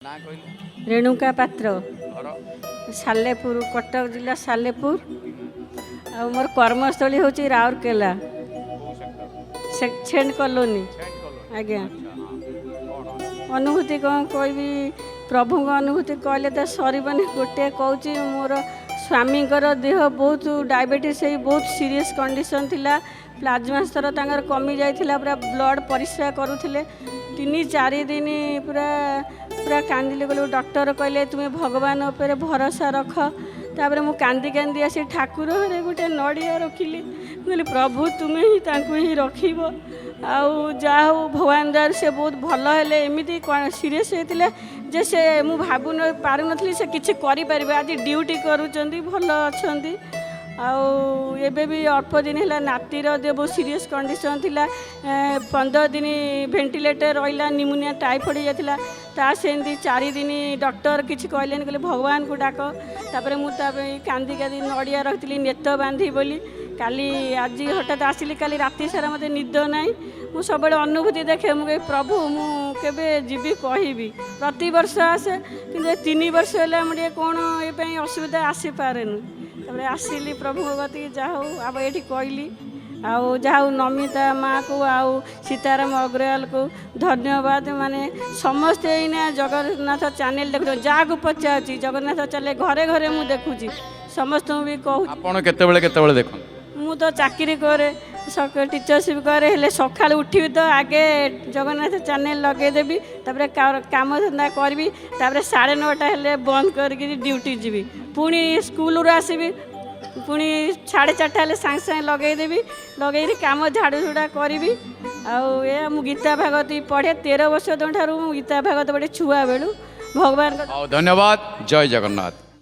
ना कहले रेणुका पात्र घर सालेपुर कटक जिला सालेपुर आ मोर कर्मस्थली हूँ राउरकेला को sector section colony saint colony आज्ञा अच्छा हां कौन अनुभूति कौन कहबी प्रभु अनुभूति कहले तो सरबनी गोटे कहूँ मोर स्वामी देह बहुत डायबिटीज बहुत सीरीयस कंडीशन थिला प्लाज्मा स्तर तांगर कमी जाइथिला पूरा ब्लड परिस्रा करूथिले 3-4 दिन पूरा पूरा कांदिले गलो डॉक्टर कहले तुम्हें भगवान ऊपर भरोसा रख तापर मु कांदी कांदी आसी ठाकुर घरे गोटे नड़िया रखिली कहली प्रभु तुम्हें ही तांको ही रखिब आउ जा हो भगवान दयार से बहुत भल हेले एमती सीरीयस होते जे से मु भाबु न पारु नथली से किछि करि परिबे आज ड्यूटी करूचंदी भल अछंदी आउ एबे भी अल्प दिन है नातीर दे बहुत सीरीयस कंडीशन थिला 15 दिन वेंटिलेटर रहा निमोनिया टाइफॉइड जाता ता सेमती 4 दिन डॉक्टर किछि कहलेन कहले भगवान को डाक तापर मु कांदी कांदी नड़िया रखी नेत बांधी बोली काली आज हठात आसिली काली राति सारा मते निद नाई मु सब अनुभूति देखे मुझे प्रभु मु केबे जीवी कहबी प्रति वर्ष आसे कि 3 वर्ष है मुझे कौन ये असुविधा आसी पारेनु तापर आसिली प्रभु गति जाऊ अब ये कहली आउ जाऊ नमिता माँ को आउ सीताराम अग्रवाल को धन्यवाद माने समस्ते एना जगन्नाथ चैनल देखु जहाँ को पचार जगन्नाथ चैनल घरे घरे मु देखुची समस्त भी कहूँ आपण केतेबेले देखन मु तो चाकरी करे टीचरशिप करे हेले सकाल उठी तो आगे जगन्नाथ चैनल लगेदेवी तापर काम धंदा करी तापर 9:30 हेले बंद करके ड्यूटी जीवी पुणी स्कूल आसबि पुणी 4:30 हेले सांगे सांगे लगेदेवी लगे काम झाड़ू झुड़ा करी आउ गीता भागवत पढ़े 13 वर्ष ठार गीता भागवत पढ़े छुआ बेलू भगवान धन्यवाद। जय जगन्नाथ।